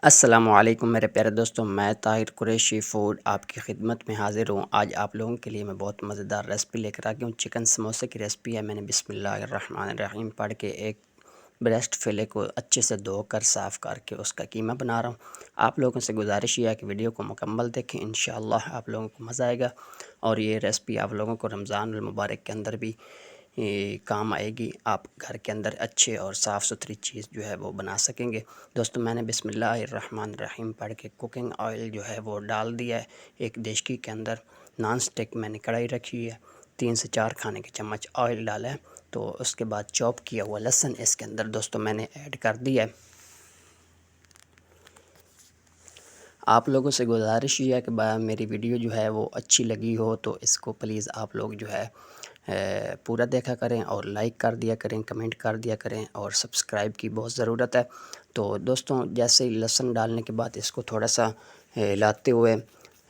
अस्सलामुअलैकुम मेरे प्यारे दोस्तों, मैं ताहिर कुरैशी फ़ूड आपकी खिदमत में हाज़िर हूँ। आज आप लोगों के लिए मैं बहुत मज़ेदार रेसिपी लेकर आ गया हूँ। चिकन समोसे की रेसिपी है। मैंने बिस्मिल्लाहिर्रहमानिर्रहीम पढ़ के एक ब्रेस्ट फ़िले को अच्छे से धोकर साफ़ करके उसका कीमा बना रहा हूँ। आप लोगों से गुजारिश ये है कि वीडियो को मुकम्मल देखें, इंशाअल्लाह आप लोगों को मज़ा आएगा और ये रेसिपी आप लोगों को रमज़ान अल मुबारक के अंदर भी काम आएगी। आप घर के अंदर अच्छे और साफ़ सुथरी चीज़ जो है वो बना सकेंगे। दोस्तों, मैंने बिस्मिल्लाहिर्रहमानिर्रहीम पढ़ के कुकिंग ऑयल जो है वो डाल दिया है। एक देशकी के अंदर नॉन स्टिक मैंने कढ़ाई रखी है, 3 से 4 खाने के चम्मच ऑयल डाला है। तो उसके बाद चॉप किया हुआ लहसुन इसके अंदर दोस्तों मैंने ऐड कर दिया है। आप लोगों से गुजारिश ये है कि मेरी वीडियो जो है वो अच्छी लगी हो तो इसको प्लीज़ आप लोग जो है पूरा देखा करें और लाइक कर दिया करें, कमेंट कर दिया करें और सब्सक्राइब की बहुत ज़रूरत है। तो दोस्तों, जैसे ही लहसुन डालने के बाद इसको थोड़ा सा हिलाते हुए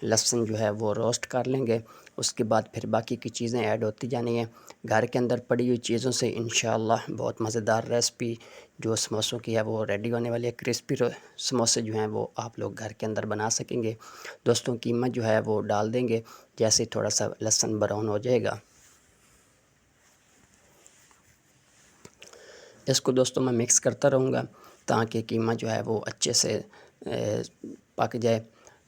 लहसुन जो है वो रोस्ट कर लेंगे। उसके बाद फिर बाकी की चीज़ें ऐड होती जानी है। घर के अंदर पड़ी हुई चीज़ों से इंशाअल्लाह बहुत मज़ेदार रेसिपी जो समोसों की है वो रेडी होने वाली है। क्रिस्पी समोसे जो हैं वो आप लोग घर के अंदर बना सकेंगे। दोस्तों, कीमा जो है वो डाल देंगे जैसे थोड़ा सा लहसुन ब्राउन हो जाएगा। इसको दोस्तों मैं मिक्स करता रहूँगा ताकि कीमा जो है वो अच्छे से पक जाए।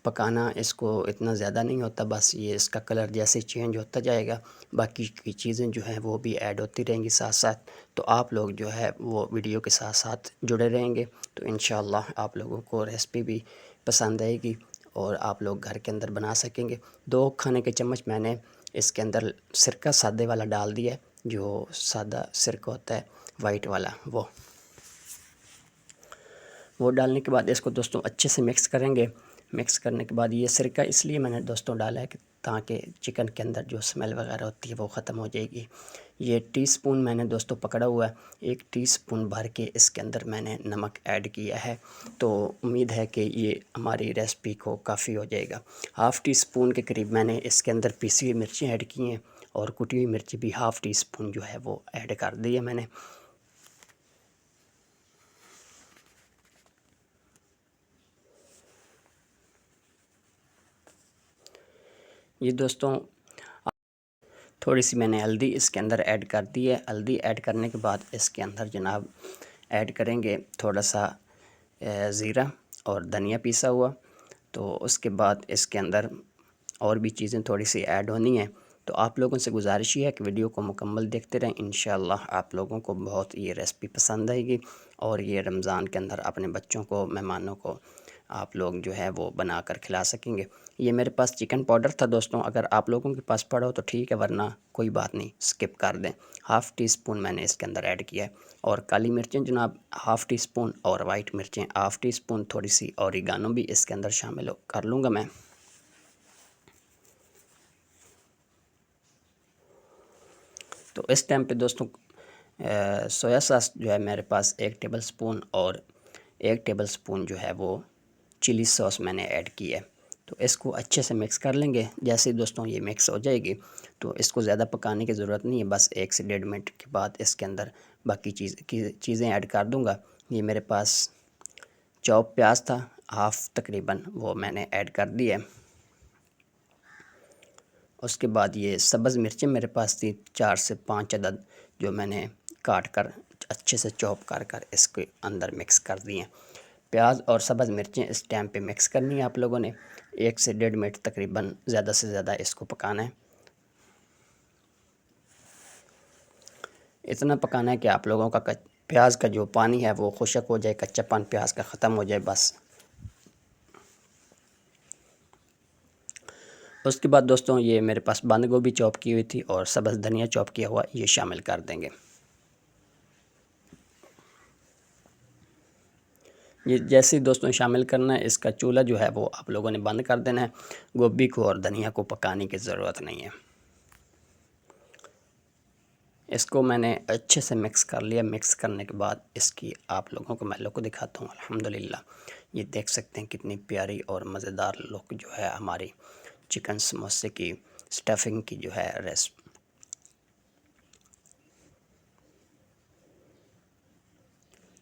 पकाना इसको इतना ज़्यादा नहीं होता, बस ये इसका कलर जैसे चेंज होता जाएगा बाकी की चीज़ें जो हैं वो भी ऐड होती रहेंगी साथ साथ। तो आप लोग जो है वो वीडियो के साथ साथ जुड़े रहेंगे तो इंशाअल्लाह आप लोगों को रेसिपी भी पसंद आएगी और आप लोग घर के अंदर बना सकेंगे। 2 खाने के चम्मच मैंने इसके अंदर सिरका सादे वाला डाल दिया है, जो सादा सिरका होता है वाइट वाला वो डालने के बाद इसको दोस्तों अच्छे से मिक्स करेंगे। मिक्स करने के बाद ये सिरका इसलिए मैंने दोस्तों डाला है कि ताकि चिकन के अंदर जो स्मेल वगैरह होती है वो ख़त्म हो जाएगी। ये टीस्पून मैंने दोस्तों पकड़ा हुआ है, 1 टीस्पून भर के इसके अंदर मैंने नमक ऐड किया है। तो उम्मीद है कि ये हमारी रेसिपी को काफ़ी हो जाएगा। हाफ़ टी स्पून के करीब मैंने इसके अंदर पिसी हुई मिर्चें ऐड की हैं और कुटी हुई मिर्ची भी हाफ़ टी स्पून जो है वो ऐड कर दी है मैंने। ये दोस्तों थोड़ी सी मैंने हल्दी इसके अंदर ऐड कर दी है। हल्दी ऐड करने के बाद इसके अंदर जनाब ऐड करेंगे थोड़ा सा ज़ीरा और धनिया पिसा हुआ। तो उसके बाद इसके अंदर और भी चीज़ें थोड़ी सी ऐड होनी है। तो आप लोगों से गुजारिश ये है कि वीडियो को मुकम्मल देखते रहें। इंशाअल्लाह आप लोगों को बहुत ये रेसिपी पसंद आएगी और ये रमज़ान के अंदर अपने बच्चों को, मेहमानों को आप लोग जो है वो बना कर खिला सकेंगे। ये मेरे पास चिकन पाउडर था दोस्तों, अगर आप लोगों के पास पड़ा हो तो ठीक है, वरना कोई बात नहीं, स्किप कर दें। हाफ़ टी स्पून मैंने इसके अंदर ऐड किया है और काली मिर्चें जनाब हाफ़ टी स्पून और वाइट मिर्चें हाफ़ टी स्पून, थोड़ी सी ऑरिगानो भी इसके अंदर शामिल कर लूँगा मैं। तो इस टाइम पे दोस्तों सोया सॉस जो है मेरे पास 1 टेबलस्पून और 1 टेबलस्पून जो है वो चिली सॉस मैंने ऐड की है। तो इसको अच्छे से मिक्स कर लेंगे। जैसे ही दोस्तों ये मिक्स हो जाएगी तो इसको ज़्यादा पकाने की ज़रूरत नहीं है, बस 1 से 1.5 मिनट के बाद इसके अंदर बाकी चीज़ें ऐड कर दूँगा। ये मेरे पास चॉप प्याज था हाफ़ तकरीबन, वो मैंने ऐड कर दिया है। उसके बाद ये सब्ज़ मिर्चें मेरे पास थी 4 से 5 अदद, जो मैंने काट कर अच्छे से चॉप कर कर इसके अंदर मिक्स कर दी हैं। प्याज और सब्ज़ मिर्चें इस टाइम पे मिक्स करनी है आप लोगों ने। 1 से 1.5 मिनट तकरीबन ज़्यादा से ज़्यादा इसको पकाना है। इतना पकाना है कि आप लोगों का प्याज का जो पानी है वो खुशक हो जाए, कच्चापन प्याज का ख़त्म हो जाए बस। उसके बाद दोस्तों ये मेरे पास बंद गोभी चॉप की हुई थी और सब्ज़ धनिया चॉप किया हुआ, ये शामिल कर देंगे। ये जैसे ही दोस्तों शामिल करना है, इसका चूल्हा जो है वो आप लोगों ने बंद कर देना है। गोभी को और धनिया को पकाने की ज़रूरत नहीं है। इसको मैंने अच्छे से मिक्स कर लिया। मिक्स करने के बाद इसकी आप लोगों को मैं लुक दिखाता हूँ। अल्हम्दुलिल्लाह, ये देख सकते हैं कितनी प्यारी और मज़ेदार लुक जो है हमारी चिकन समोसे की स्टफिंग की जो है रेसिपी।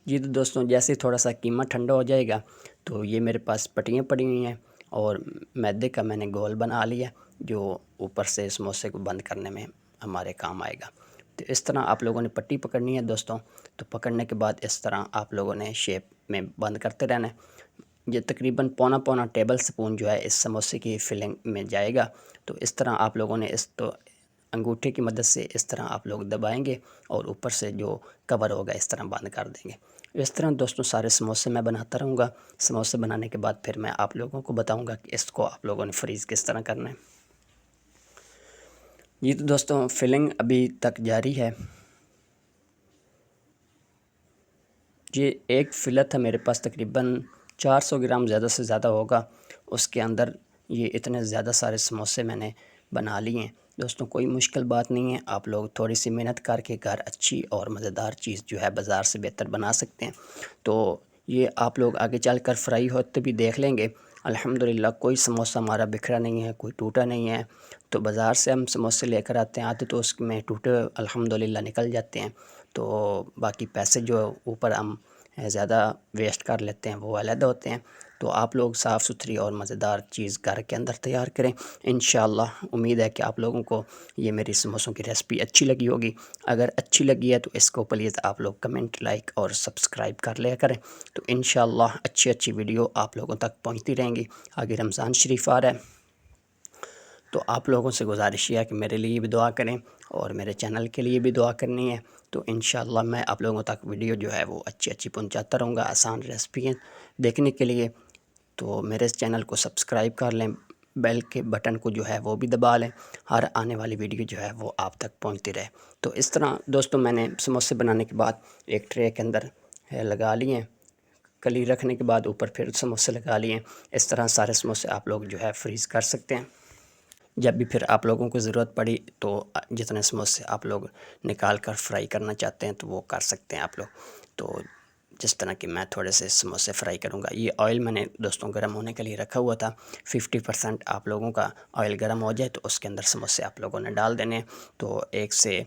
जी तो दोस्तों, जैसे थोड़ा सा कीमा ठंडा हो जाएगा तो ये मेरे पास पट्टियाँ पड़ी हुई हैं और मैदे का मैंने गोल बना लिया जो ऊपर से समोसे को बंद करने में हमारे काम आएगा। तो इस तरह आप लोगों ने पट्टी पकड़नी है दोस्तों। तो पकड़ने के बाद इस तरह आप लोगों ने शेप में बंद करते रहना है। ये तकरीबन पौना टेबल स्पून जो है इस समोसे की फिलिंग में जाएगा। तो इस तरह आप लोगों ने इस तो अंगूठे की मदद से इस तरह आप लोग दबाएंगे और ऊपर से जो कवर होगा इस तरह बंद कर देंगे। इस तरह दोस्तों सारे समोसे मैं बनाता रहूँगा। समोसे बनाने के बाद फिर मैं आप लोगों को बताऊँगा कि इसको आप लोगों ने फ्रीज़ किस तरह करना है। ये तो दोस्तों फिलिंग अभी तक जारी है। ये एक फिला था मेरे पास तकरीबन 400 ग्राम ज़्यादा से ज़्यादा होगा। उसके अंदर ये इतने ज़्यादा सारे समोसे मैंने बना लिए हैं। दोस्तों कोई मुश्किल बात नहीं है, आप लोग थोड़ी सी मेहनत करके घर अच्छी और मज़ेदार चीज़ जो है बाज़ार से बेहतर बना सकते हैं। तो ये आप लोग आगे चल कर फ्राई होते भी देख लेंगे। अल्हम्दुलिल्लाह कोई समोसा हमारा बिखरा नहीं है, कोई टूटा नहीं है। तो बाज़ार से हम समोसे लेकर आते हैं, आते तो उसमें टूटे अल्हम्दुलिल्लाह निकल जाते हैं। तो बाकी पैसे जो ऊपर हम ज़्यादा वेस्ट कर लेते हैं वो अलग होते हैं। तो आप लोग साफ़ सुथरी और मज़ेदार चीज़ घर के अंदर तैयार करें। इंशाअल्लाह उम्मीद है कि आप लोगों को ये मेरी समोसों की रेसिपी अच्छी लगी होगी। अगर अच्छी लगी है तो इसको प्लीज़ आप लोग कमेंट, लाइक और सब्सक्राइब कर लिया करें। तो इंशाअल्लाह अच्छी वीडियो आप लोगों तक पहुँचती रहेंगी। आगे रमज़ान शरीफ आ रहा है, तो आप लोगों से गुजारिश है कि मेरे लिए भी दुआ करें और मेरे चैनल के लिए भी दुआ करनी है। तो इंशाअल्लाह मैं आप लोगों तक वीडियो जो है वो अच्छी पहुंचाता रहूँगा आसान रेसिपी देखने के लिए। तो मेरे इस चैनल को सब्सक्राइब कर लें, बेल के बटन को जो है वो भी दबा लें, हर आने वाली वीडियो जो है वो आप तक पहुंचती रहे। तो इस तरह दोस्तों मैंने समोसे बनाने के बाद एक ट्रे के अंदर लगा लिए, कली रखने के बाद ऊपर फिर समोसे लगा लिए। इस तरह सारे समोसे आप लोग जो है फ्रीज़ कर सकते हैं। जब भी फिर आप लोगों को ज़रूरत पड़ी तो जितने समोसे आप लोग निकाल कर फ्राई करना चाहते हैं तो वो कर सकते हैं आप लोग। तो जिस तरह कि मैं थोड़े से समोसे फ्राई करूंगा। ये ऑयल मैंने दोस्तों गर्म होने के लिए रखा हुआ था। 50% आप लोगों का ऑयल गर्म हो जाए तो उसके अंदर समोसे आप लोगों ने डाल देने। तो 1 से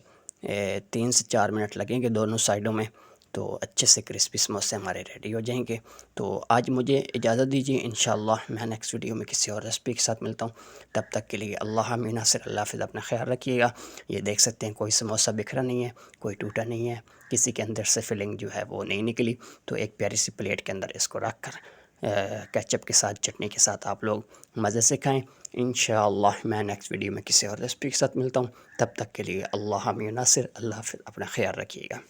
3 से 4 मिनट लगेंगे दोनों साइडों में, तो अच्छे से क्रिस्पी समोसे हमारे रेडी हो जाएंगे। तो आज मुझे इजाज़त दीजिए, इंशाअल्लाह मैं नेक्स्ट वीडियो में किसी और रेसिपी के साथ मिलता हूँ। तब तक के लिए अल्लाह हामिद नासिर, अल्लाह हाफ़िज़, अपना ख्याल रखिएगा। ये देख सकते हैं कोई समोसा बिखरा नहीं है, कोई टूटा नहीं है, किसी के अंदर से फिलिंग जो है वो नहीं निकली। तो एक प्यारी सी प्लेट के अंदर इसको रख कर केचप के साथ, चटनी के साथ आप लोग मज़े से खाएँ। इंशाअल्लाह मैं नेक्स्ट वीडियो में किसी और रेसिपी के साथ मिलता हूँ। तब तक के लिए अल्लाह हामिद नासिर, अल्लाह हाफ़िज़, अपना ख्याल रखिएगा।